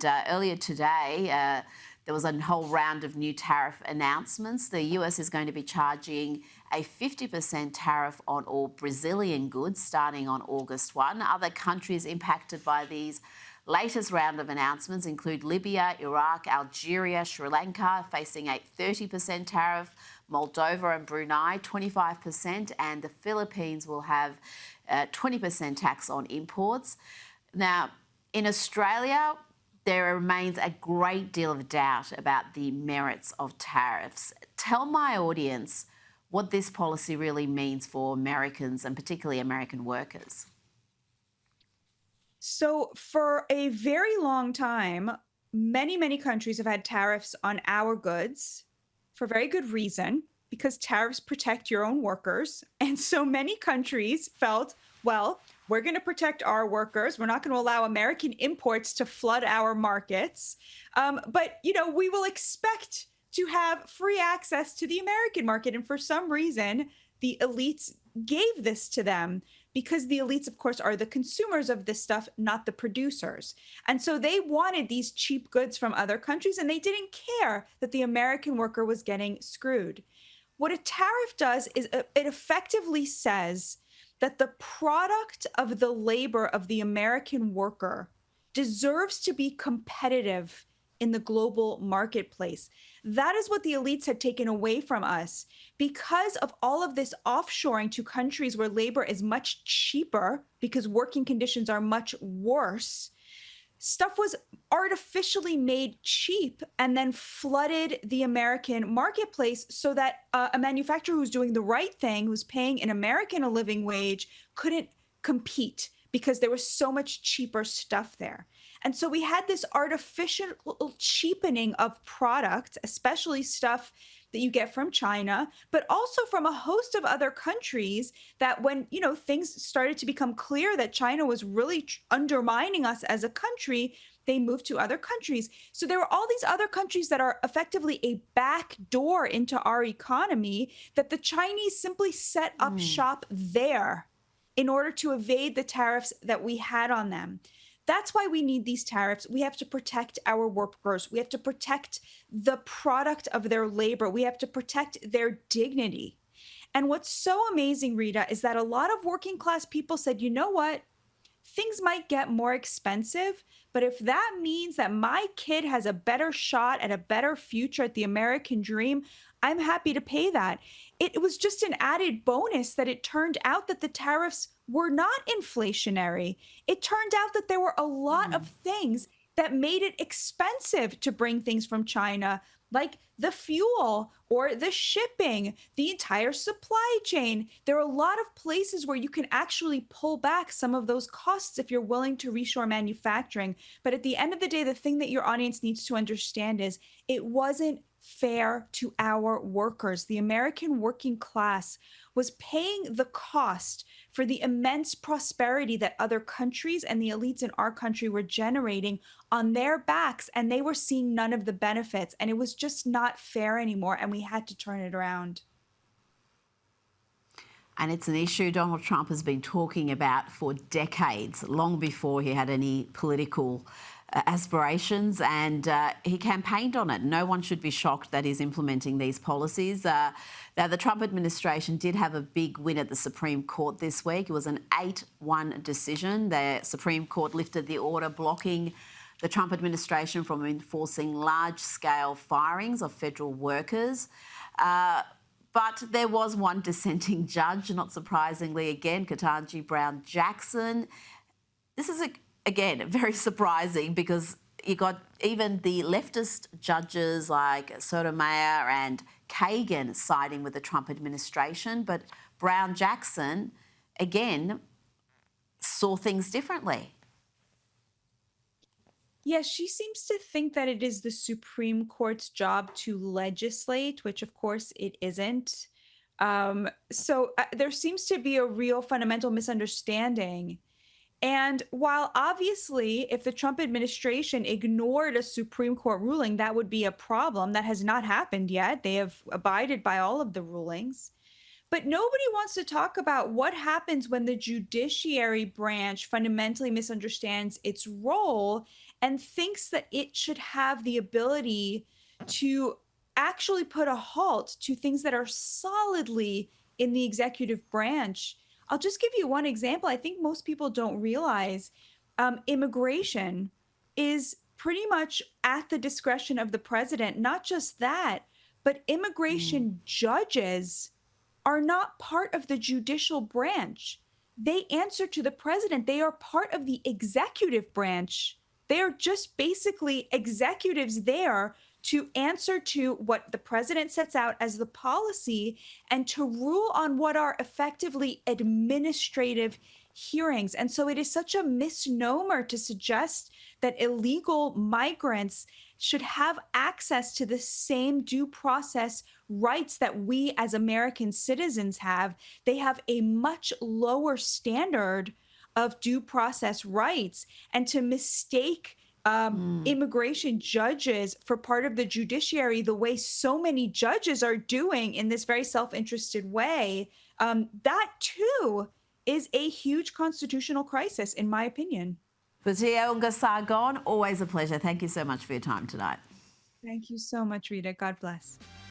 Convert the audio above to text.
Earlier today, there was a whole round of new tariff announcements. The US is going to be charging a 50% tariff on all Brazilian goods starting on August 1. Other countries impacted by these latest round of announcements include Libya, Iraq, Algeria, Sri Lanka facing a 30% tariff, Moldova and Brunei 25%, and the Philippines will have 20% tax on imports. Now, in Australia, there remains a great deal of doubt about the merits of tariffs. Tell my audience what this policy really means for Americans and particularly American workers. So for a very long time, many countries have had tariffs on our goods for very good reason, because tariffs protect your own workers. And so many countries felt, well, we're going to protect our workers. We're not going to allow American imports to flood our markets. But, we will expect to have free access to the American market. And for some reason, the elites gave this to them, because the elites, of course, are the consumers of this stuff, not the producers. And so they wanted these cheap goods from other countries, and they didn't care that the American worker was getting screwed. What a tariff does is it effectively says that the product of the labor of the American worker deserves to be competitive in the global marketplace. That is what the elites had taken away from us. Because of all of this offshoring to countries where labor is much cheaper, because working conditions are much worse, stuff was artificially made cheap and then flooded the American marketplace, so that a manufacturer who's doing the right thing, who's paying an American a living wage, couldn't compete because there was so much cheaper stuff there. And so we had this artificial cheapening of product, especially stuff that you get from China, but also from a host of other countries, that when, things started to become clear that China was really undermining us as a country, they moved to other countries. So there were all these other countries that are effectively a back door into our economy, that the Chinese simply set up shop there in order to evade the tariffs that we had on them. That's why we need these tariffs. We have to protect our workers. We have to protect the product of their labor. We have to protect their dignity. And what's so amazing, Rita, is that a lot of working class people said, you know what? Things might get more expensive, but if that means that my kid has a better shot at a better future at the American dream, I'm happy to pay that. It was just an added bonus that it turned out that the tariffs were not inflationary. It turned out that there were a lot of things that made it expensive to bring things from China, like the fuel or the shipping, the entire supply chain. There are a lot of places where you can actually pull back some of those costs if you're willing to reshore manufacturing. But at the end of the day, the thing that your audience needs to understand is it wasn't fair to our workers. The American working class was paying the cost for the immense prosperity that other countries and the elites in our country were generating on their backs, and they were seeing none of the benefits. And it was just not fair anymore, and we had to turn it around. And it's an issue Donald Trump has been talking about for decades, long before he had any political aspirations, and he campaigned on it. No one should be shocked that he's implementing these policies. Now, the Trump administration did have a big win at the Supreme Court this week. It was an 8-1 decision. The Supreme Court lifted the order blocking the Trump administration from enforcing large-scale firings of federal workers. But there was one dissenting judge, not surprisingly, again, Ketanji Brown Jackson. This is again, very surprising, because you got even the leftist judges like Sotomayor and Kagan siding with the Trump administration, but Brown Jackson, again, saw things differently. Yes, she seems to think that it is the Supreme Court's job to legislate, which of course it isn't. So there seems to be a real fundamental misunderstanding. And while obviously, if the Trump administration ignored a Supreme Court ruling, that would be a problem. That has not happened yet. They have abided by all of the rulings. But nobody wants to talk about what happens when the judiciary branch fundamentally misunderstands its role and thinks that it should have the ability to actually put a halt to things that are solidly in the executive branch. I'll just give you one example. I think most people don't realize immigration is pretty much at the discretion of the president. Not just that, but immigration judges are not part of the judicial branch. They answer to the president. They are part of the executive branch. They are just basically executives there to answer to what the president sets out as the policy and to rule on what are effectively administrative hearings. And so it is such a misnomer to suggest that illegal migrants should have access to the same due process rights that we as American citizens have. They have a much lower standard of due process rights. And to mistake immigration judges for part of the judiciary, the way so many judges are doing in this very self-interested way, that too is a huge constitutional crisis, in my opinion. Batya Ungar-Sargon, always a pleasure. Thank you so much for your time tonight. Thank you so much, Rita. God bless.